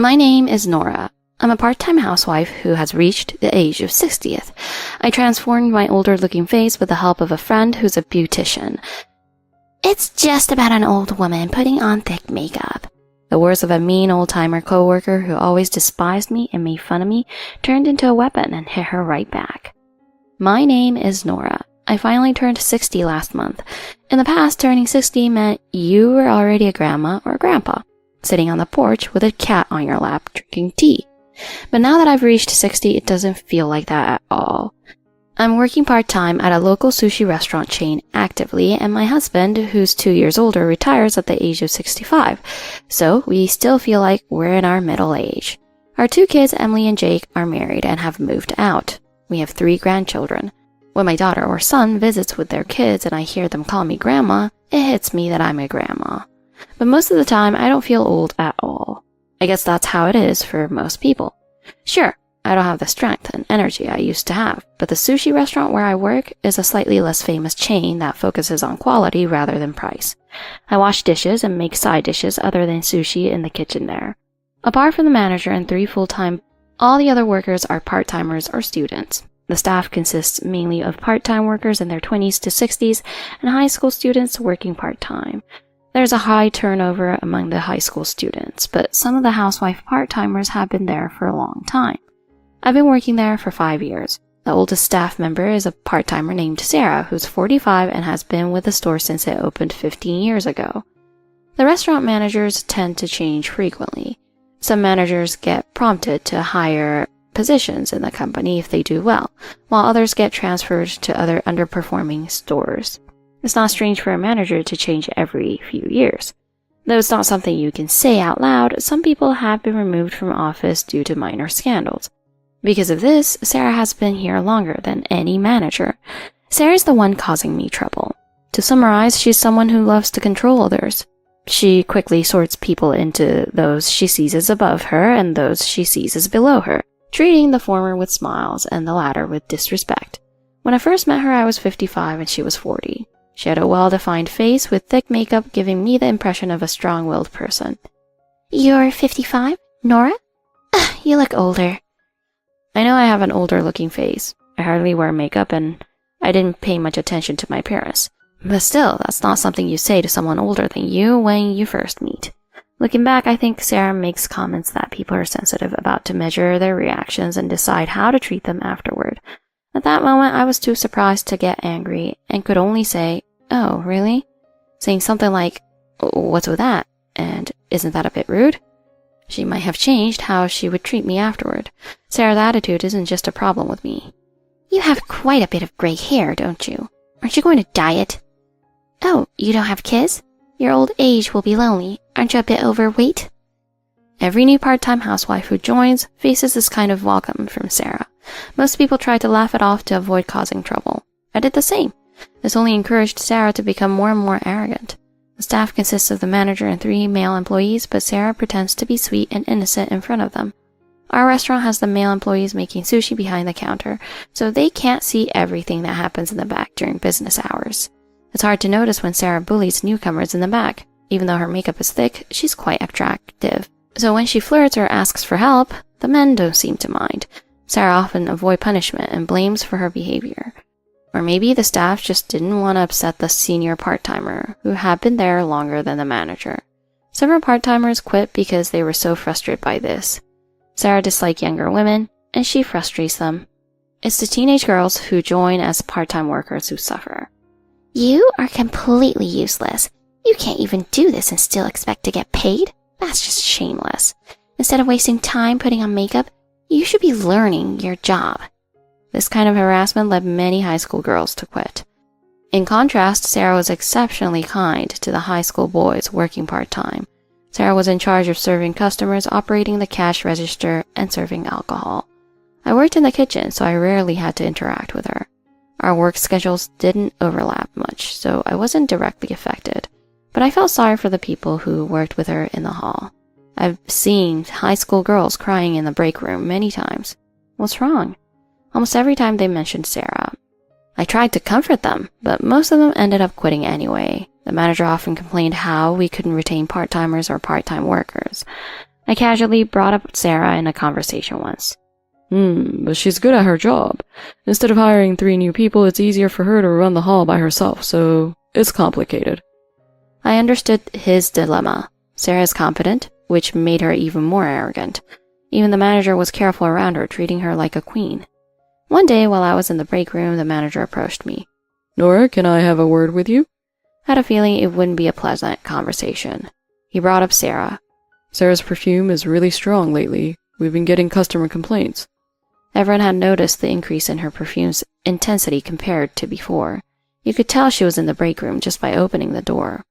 My name is Nora. I'm a part-time housewife who has reached the age of 60th. I transformed my older-looking face with the help of a friend who's a beautician. It's just about an old woman putting on thick makeup. The words of a mean old-timer coworker who always despised me and made fun of me turned into a weapon and hit her right back. My name is Nora. I finally turned 60 last month. In the past, turning 60 meant you were already a grandma or a grandpa, sitting on the porch with a cat on your lap drinking tea. But now that I've reached 60, it doesn't feel like that at all. I'm working part-time at a local sushi restaurant chain actively, and my husband, who's 2 years older, retires at the age of 65. So we still feel like we're in our middle age. Our 2 kids, Emily and Jake, are married and have moved out. We have 3 grandchildren. When my daughter or son visits with their kids and I hear them call me grandma, it hits me that I'm a grandma. But most of the time, I don't feel old at all. I guess that's how it is for most people. Sure, I don't have the strength and energy I used to have, but the sushi restaurant where I work is a slightly less famous chain that focuses on quality rather than price. I wash dishes and make side dishes other than sushi in the kitchen there. Apart from the manager and 3 full-time, all the other workers are part-timers or students. The staff consists mainly of part-time workers in their 20s to 60s and high school students working part-time. There's a high turnover among the high school students, but some of the housewife part-timers have been there for a long time. I've been working there for 5 years. The oldest staff member is a part-timer named Sarah, who's 45 and has been with the store since it opened 15 years ago. The restaurant managers tend to change frequently. Some managers get prompted to higher positions in the company if they do well, while others get transferred to other underperforming stores. It's not strange for a manager to change every few years. Though it's not something you can say out loud, some people have been removed from office due to minor scandals. Because of this, Sarah has been here longer than any manager. Sarah's the one causing me trouble. To summarize, she's someone who loves to control others. She quickly sorts people into those she sees as above her and those she sees as below her, treating the former with smiles and the latter with disrespect. When I first met her, I was 55 and she was 40. She had a well-defined face with thick makeup, giving me the impression of a strong-willed person. You're 55, Nora? You look older. I know I have an older-looking face. I hardly wear makeup and I didn't pay much attention to my appearance. But still, that's not something you say to someone older than you when you first meet. Looking back, I think Sarah makes comments that people are sensitive about to measure their reactions and decide how to treat them afterward. At that moment, I was too surprised to get angry and could only say, "Oh, really?" Saying something like, "What's with that?" and "Isn't that a bit rude?" She might have changed how she would treat me afterward. Sarah's attitude isn't just a problem with me. You have quite a bit of gray hair, don't you? Aren't you going to dye it? Oh, you don't have kids? Your old age will be lonely. Aren't you a bit overweight? Every new part-time housewife who joins faces this kind of welcome from Sarah. Most people try to laugh it off to avoid causing trouble. I did the same. This only encouraged Sarah to become more and more arrogant. The staff consists of the manager and 3 male employees, but Sarah pretends to be sweet and innocent in front of them. Our restaurant has the male employees making sushi behind the counter, so they can't see everything that happens in the back during business hours. It's hard to notice when Sarah bullies newcomers in the back. Even though her makeup is thick, she's quite attractive. So when she flirts or asks for help, the men don't seem to mind. Sarah often avoids punishment and blames for her behavior. Or maybe the staff just didn't want to upset the senior part-timer, who had been there longer than the manager. Several part-timers quit because they were so frustrated by this. Sarah dislikes younger women, and she frustrates them. It's the teenage girls who join as part-time workers who suffer. You are completely useless. You can't even do this and still expect to get paid? That's just shameless. Instead of wasting time putting on makeup, you should be learning your job. This kind of harassment led many high school girls to quit. In contrast, Sarah was exceptionally kind to the high school boys working part-time. Sarah was in charge of serving customers, operating the cash register, and serving alcohol. I worked in the kitchen, so I rarely had to interact with her. Our work schedules didn't overlap much, so I wasn't directly affected. But I felt sorry for the people who worked with her in the hall. I've seen high school girls crying in the break room many times. What's wrong? Almost every time they mentioned Sarah. I tried to comfort them, but most of them ended up quitting anyway. The manager often complained how we couldn't retain part-timers or part-time workers. I casually brought up Sarah in a conversation once. But she's good at her job. Instead of hiring 3 new people, it's easier for her to run the hall by herself, so it's complicated. I understood his dilemma. Sarah is competent, which made her even more arrogant. Even the manager was careful around her, treating her like a queen. One day, while I was in the break room, the manager approached me. Nora, can I have a word with you? I had a feeling it wouldn't be a pleasant conversation. He brought up Sarah. Sarah's perfume is really strong lately. We've been getting customer complaints. Everyone had noticed the increase in her perfume's intensity compared to before. You could tell she was in the break room just by opening the door.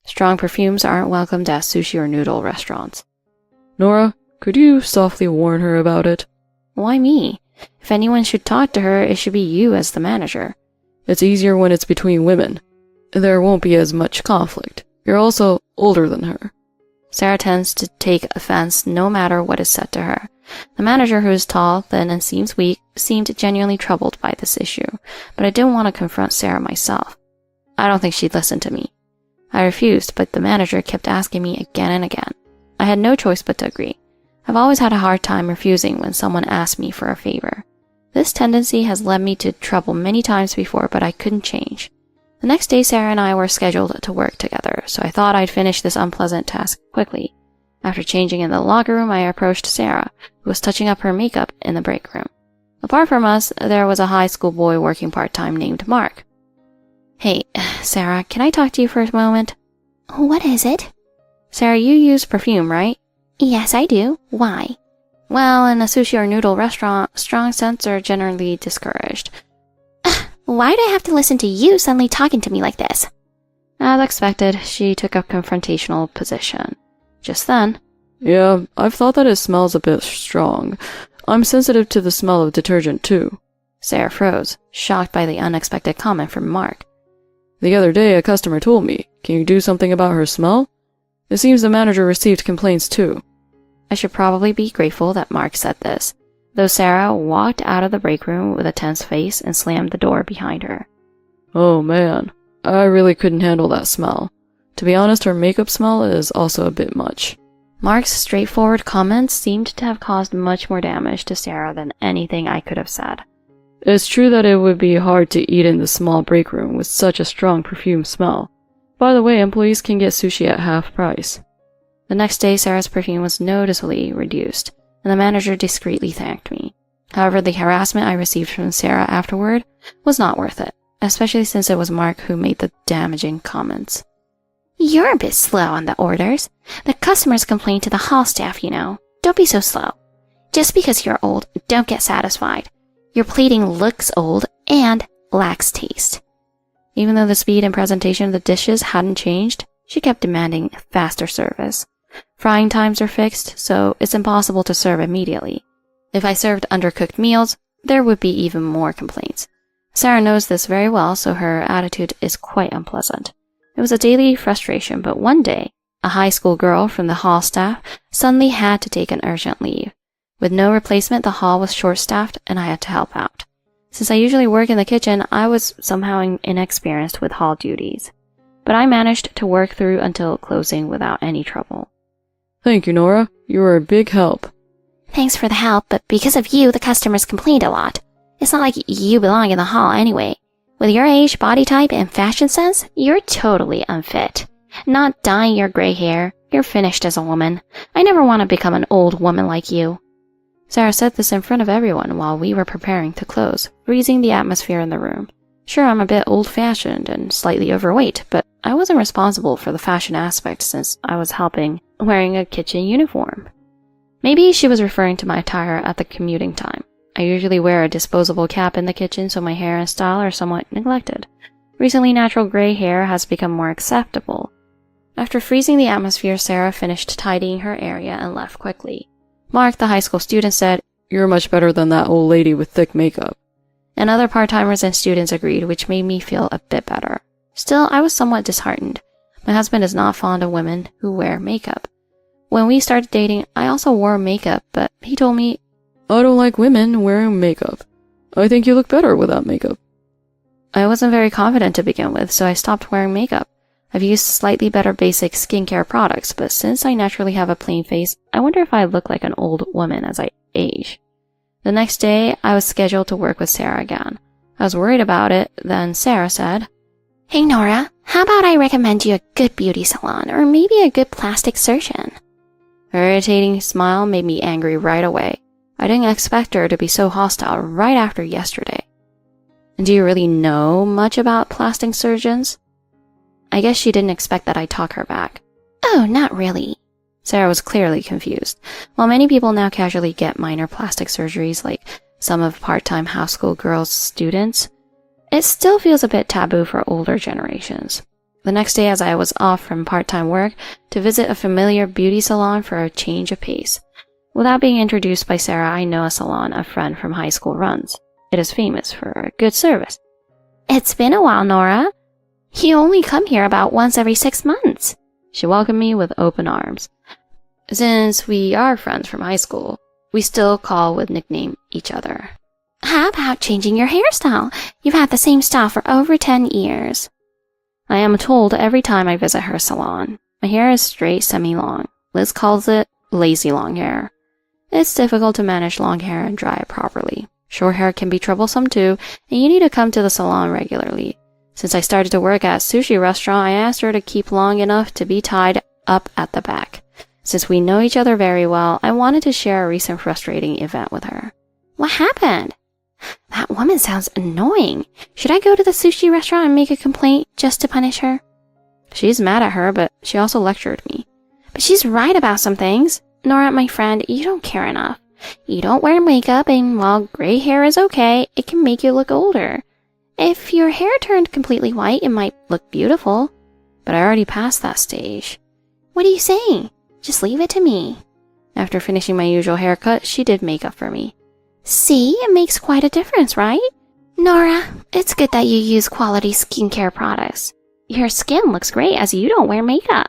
Strong perfumes aren't welcomed at sushi or noodle restaurants. Nora, could you softly warn her about it? Why me? If anyone should talk to her, it should be you as the manager. It's easier when it's between women. There won't be as much conflict. You're also older than her. Sarah tends to take offense no matter what is said to her. The manager, who is tall, thin, and seems weak, seemed genuinely troubled by this issue, but I didn't want to confront Sarah myself. I don't think she'd listen to me. I refused, but the manager kept asking me again and again. I had no choice but to agree. I've always had a hard time refusing when someone asks me for a favor. This tendency has led me to trouble many times before, but I couldn't change. The next day, Sarah and I were scheduled to work together, so I thought I'd finish this unpleasant task quickly. After changing in the locker room, I approached Sarah, who was touching up her makeup in the break room. Apart from us, there was a high school boy working part-time named Mark. Hey, Sarah, can I talk to you for a moment? What is it? Sarah, you use perfume, right? Yes, I do. Why? Well, in a sushi or noodle restaurant, strong scents are generally discouraged. Why do I have to listen to you suddenly talking to me like this? As expected, she took a confrontational position. Just then, Yeah, I've thought that it smells a bit strong. I'm sensitive to the smell of detergent too. Sarah froze, shocked by the unexpected comment from Mark. The other day, a customer told me, can you do something about her smell? It seems the manager received complaints too. I should probably be grateful that Mark said this, though Sarah walked out of the break room with a tense face and slammed the door behind her. Oh man, I really couldn't handle that smell. To be honest, her makeup smell is also a bit much. Mark's straightforward comments seemed to have caused much more damage to Sarah than anything I could have said. It's true that it would be hard to eat in the small break room with such a strong perfume smell. By the way, employees can get sushi at half price. The next day, Sarah's perfume was noticeably reduced, and the manager discreetly thanked me. However, the harassment I received from Sarah afterward was not worth it, especially since it was Mark who made the damaging comments. You're a bit slow on the orders. The customers complain to the hall staff, you know. Don't be so slow. Just because you're old, don't get satisfied. Your plating looks old and lacks taste. Even though the speed and presentation of the dishes hadn't changed, she kept demanding faster service. Frying times are fixed, so it's impossible to serve immediately. If I served undercooked meals, there would be even more complaints. Sarah knows this very well, so her attitude is quite unpleasant. It was a daily frustration, but one day, a high school girl from the hall staff suddenly had to take an urgent leave. With no replacement, the hall was short-staffed, and I had to help out. Since I usually work in the kitchen, I was somehow inexperienced with hall duties. But I managed to work through until closing without any trouble. Thank you, Nora. You were a big help. Thanks for the help, but because of you, the customers complained a lot. It's not like you belong in the hall anyway. With your age, body type, and fashion sense, you're totally unfit. Not dyeing your gray hair, you're finished as a woman. I never want to become an old woman like you. Sarah said this in front of everyone while we were preparing to close, freezing the atmosphere in the room. Sure, I'm a bit old-fashioned and slightly overweight, but I wasn't responsible for the fashion aspect since I was helping wearing a kitchen uniform. Maybe she was referring to my attire at the commuting time. I usually wear a disposable cap in the kitchen, so my hair and style are somewhat neglected. Recently, natural gray hair has become more acceptable. After freezing the atmosphere, Sarah finished tidying her area and left quickly. Mark, the high school student, said, You're much better than that old lady with thick makeup. And other part-timers and students agreed, which made me feel a bit better. Still, I was somewhat disheartened. My husband is not fond of women who wear makeup. When we started dating, I also wore makeup, but he told me, I don't like women wearing makeup. I think you look better without makeup. I wasn't very confident to begin with, so I stopped wearing makeup. I've used slightly better basic skincare products, but since I naturally have a plain face, I wonder if I look like an old woman as I age. The next day, I was scheduled to work with Sarah again. I was worried about it, then Sarah said, Hey Nora, how about I recommend you a good beauty salon or maybe a good plastic surgeon? Her irritating smile made me angry right away. I didn't expect her to be so hostile right after yesterday. And do you really know much about plastic surgeons? I guess she didn't expect that I'd talk her back. Oh, not really. Sarah was clearly confused. While many people now casually get minor plastic surgeries like some of part-time house school girls' students, it still feels a bit taboo for older generations. The next day, as I was off from part-time work to visit a familiar beauty salon for a change of pace. Without being introduced by Sarah, I know a salon a friend from high school runs. It is famous for a good service. It's been a while, Nora. You only come here about once every 6 months. She welcomed me with open arms. Since we are friends from high school, we still call with nickname each other. How about changing your hairstyle? You've had the same style for over 10 years. I am told every time I visit her salon. My hair is straight semi-long. Liz calls it lazy long hair. It's difficult to manage long hair and dry it properly. Short hair can be troublesome too, and you need to come to the salon regularly. Since I started to work at a sushi restaurant, I asked her to keep long enough to be tied up at the back. Since we know each other very well, I wanted to share a recent frustrating event with her. What happened? That woman sounds annoying. Should I go to the sushi restaurant and make a complaint just to punish her? She's mad at her, but she also lectured me. But she's right about some things. Nora, my friend, you don't care enough. You don't wear makeup, and while gray hair is okay, it can make you look older. If your hair turned completely white, it might look beautiful. But I already passed that stage. What are you saying? Just leave it to me. After finishing my usual haircut, she did makeup for me. See, it makes quite a difference, right? Nora, it's good that you use quality skincare products. Your skin looks great as you don't wear makeup.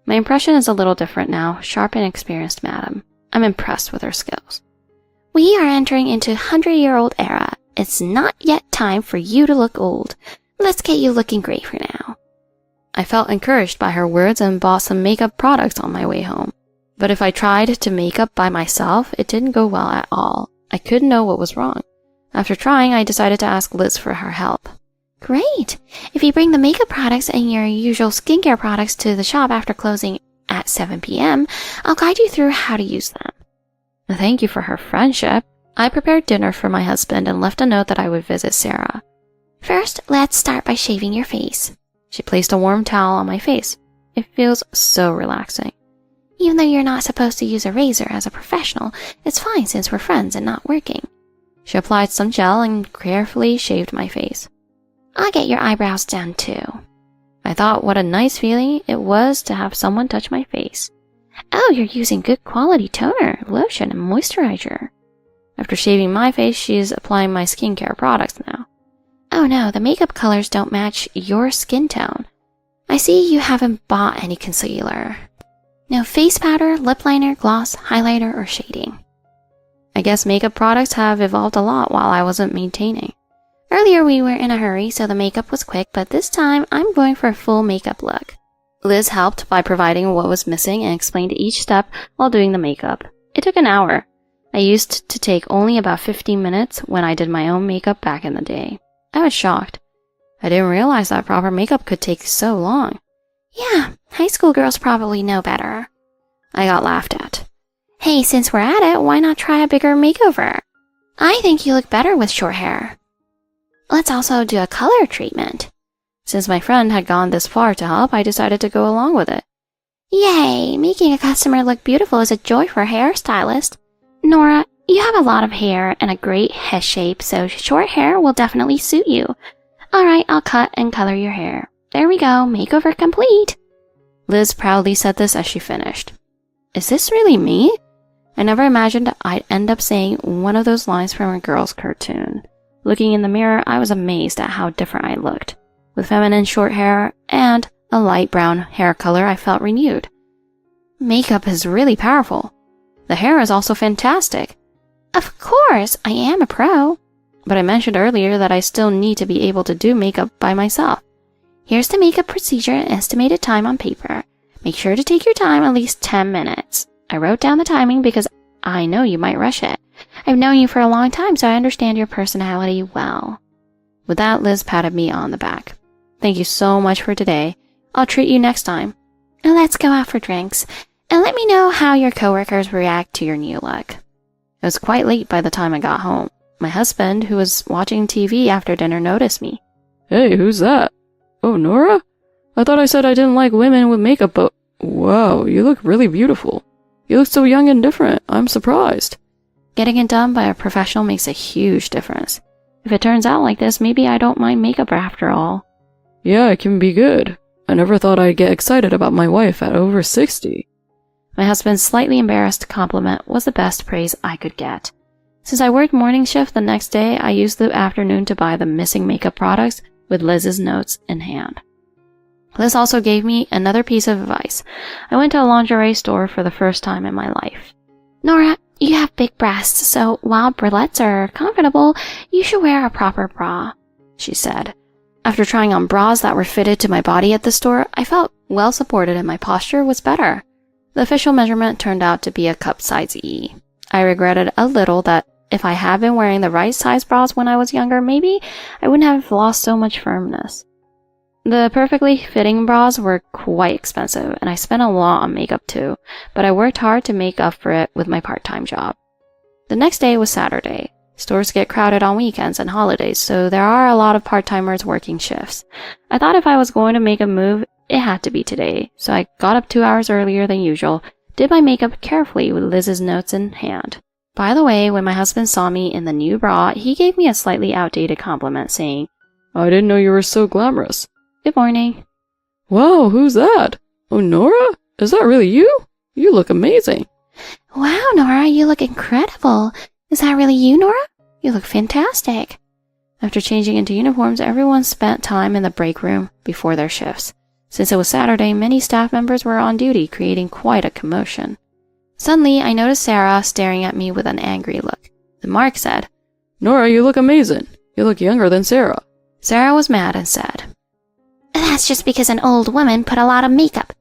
My impression is a little different now, sharp and experienced madam. I'm impressed with her skills. We are entering into 100-year-old era. It's not yet time for you to look old. Let's get you looking great for now. I felt encouraged by her words and bought some makeup products on my way home. But if I tried to make up by myself, it didn't go well at all. I couldn't know what was wrong. After trying, I decided to ask Liz for her help. Great! If you bring the makeup products and your usual skincare products to the shop after closing at 7 p.m., I'll guide you through how to use them. Thank you for her friendship. I prepared dinner for my husband and left a note that I would visit Sarah. First, let's start by shaving your face. She placed a warm towel on my face. It feels so relaxing. Even though you're not supposed to use a razor as a professional, it's fine since we're friends and not working. She applied some gel and carefully shaved my face. I'll get your eyebrows done too. I thought what a nice feeling it was to have someone touch my face. Oh, you're using good quality toner, lotion, and moisturizer. After shaving my face, she's applying my skincare products now. Oh no, the makeup colors don't match your skin tone. I see you haven't bought any concealer. No face powder, lip liner, gloss, highlighter, or shading. I guess makeup products have evolved a lot while I wasn't maintaining. Earlier we were in a hurry, so the makeup was quick, but this time I'm going for a full makeup look. Liz helped by providing what was missing and explained each step while doing the makeup. It took an hour. I used to take only about 15 minutes when I did my own makeup back in the day. I was shocked. I didn't realize that proper makeup could take so long. Yeah, high school girls probably know better. I got laughed at. Hey, since we're at it, why not try a bigger makeover? I think you look better with short hair. Let's also do a color treatment. Since my friend had gone this far to help, I decided to go along with it. Yay! Making a customer look beautiful is a joy for a hairstylist. Nora, you have a lot of hair and a great head shape, so short hair will definitely suit you. Alright, I'll cut and color your hair. There we go, makeover complete. Liz proudly said this as she finished. Is this really me? I never imagined I'd end up saying one of those lines from a girl's cartoon. Looking in the mirror, I was amazed at how different I looked. With feminine short hair and a light brown hair color, I felt renewed. Makeup is really powerful. The hair is also fantastic. Of course, I am a pro. But I mentioned earlier that I still need to be able to do makeup by myself. Here's the makeup procedure and estimated time on paper. Make sure to take your time, at least 10 minutes. I wrote down the timing because I know you might rush it. I've known you for a long time, so I understand your personality well. With that, Liz patted me on the back. Thank you so much for today. I'll treat you next time. And let's go out for drinks. And let me know how your coworkers react to your new look. It was quite late by the time I got home. My husband, who was watching TV after dinner, noticed me. Hey, who's that? Oh, Nora? I thought I said I didn't like women with makeup, but wow, you look really beautiful. You look so young and different. I'm surprised. Getting it done by a professional makes a huge difference. If it turns out like this, maybe I don't mind makeup after all. Yeah, it can be good. I never thought I'd get excited about my wife at over 60. My husband's slightly embarrassed compliment was the best praise I could get. Since I worked morning shift the next day, I used the afternoon to buy the missing makeup products with Liz's notes in hand. Liz also gave me another piece of advice. I went to a lingerie store for the first time in my life. Nora, you have big breasts, so while bralettes are comfortable, you should wear a proper bra, she said. After trying on bras that were fitted to my body at the store, I felt well supported and my posture was better. The official measurement turned out to be a cup size E. I regretted a little that if I had been wearing the right size bras when I was younger, maybe I wouldn't have lost so much firmness. The perfectly fitting bras were quite expensive, and I spent a lot on makeup too, but I worked hard to make up for it with my part-time job. The next day was Saturday. Stores get crowded on weekends and holidays, so there are a lot of part-timers working shifts. I thought if I was going to make a move, it had to be today, so I got up 2 hours earlier than usual, did my makeup carefully with Liz's notes in hand. By the way, when my husband saw me in the new bra, he gave me a slightly outdated compliment saying, I didn't know you were so glamorous. Good morning. Wow, who's that? Oh, Nora? Is that really you? You look amazing. Wow, Nora, you look incredible. Is that really you, Nora? You look fantastic. After changing into uniforms, everyone spent time in the break room before their shifts. Since it was Saturday, many staff members were on duty, creating quite a commotion. Suddenly, I noticed Sarah staring at me with an angry look. Then Mark said, Nora, you look amazing. You look younger than Sarah. Sarah was mad and said, That's just because an old woman put a lot of makeup.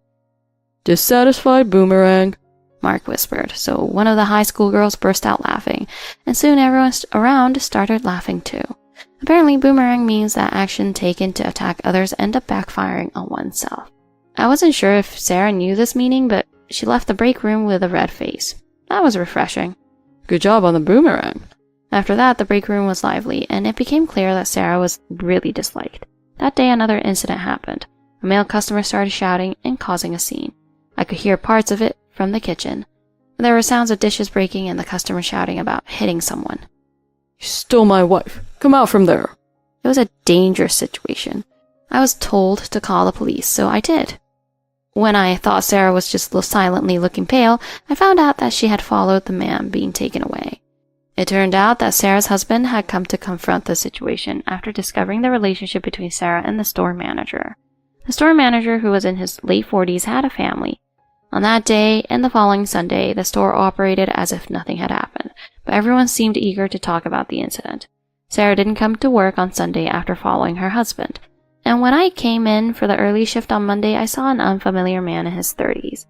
Dissatisfied boomerang, Mark whispered, so one of the high school girls burst out laughing, and soon everyone around started laughing too. Apparently, boomerang means that action taken to attack others end up backfiring on oneself. I wasn't sure if Sarah knew this meaning, but she left the break room with a red face. That was refreshing. Good job on the boomerang. After that, the break room was lively, and it became clear that Sarah was really disliked. That day, another incident happened. A male customer started shouting and causing a scene. I could hear parts of it from the kitchen. There were sounds of dishes breaking and the customer shouting about hitting someone. You stole my wife. Come out from there. It was a dangerous situation. I was told to call the police, so I did. When I thought Sarah was just silently looking pale, I found out that she had followed the man being taken away. It turned out that Sarah's husband had come to confront the situation after discovering the relationship between Sarah and the store manager. The store manager, who was in his late 40s, had a family. On that day and the following Sunday, the store operated as if nothing had happened, but everyone seemed eager to talk about the incident. Sarah didn't come to work on Sunday after following her husband, and when I came in for the early shift on Monday, I saw an unfamiliar man in his 30s.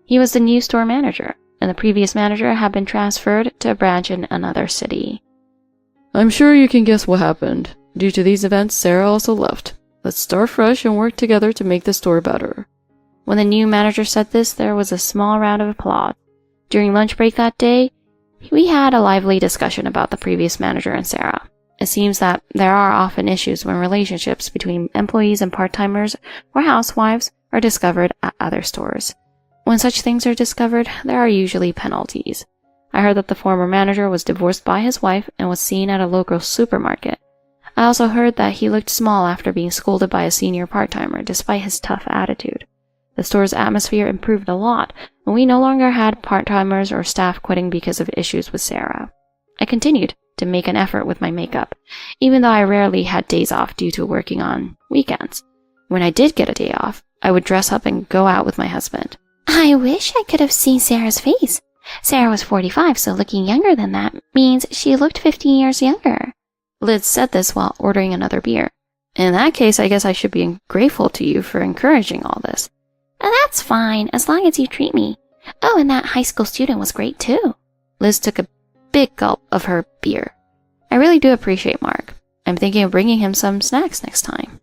He was the new store manager, and the previous manager had been transferred to a branch in another city. I'm sure you can guess what happened. Due to these events, Sarah also left. Let's start fresh and work together to make the store better. When the new manager said this, there was a small round of applause. During lunch break that day, we had a lively discussion about the previous manager and Sarah. It seems that there are often issues when relationships between employees and part-timers or housewives are discovered at other stores. When such things are discovered, there are usually penalties. I heard that the former manager was divorced by his wife and was seen at a local supermarket. I also heard that he looked small after being scolded by a senior part-timer despite his tough attitude. The store's atmosphere improved a lot, and we no longer had part-timers or staff quitting because of issues with Sarah. I continued to make an effort with my makeup, even though I rarely had days off due to working on weekends. When I did get a day off, I would dress up and go out with my husband. I wish I could have seen Sarah's face. Sarah was 45, so looking younger than that means she looked 15 years younger. Liz said this while ordering another beer. In that case, I guess I should be grateful to you for encouraging all this. That's fine, as long as you treat me. Oh, and that high school student was great too. Liz took a big gulp of her beer. I really do appreciate Mark. I'm thinking of bringing him some snacks next time.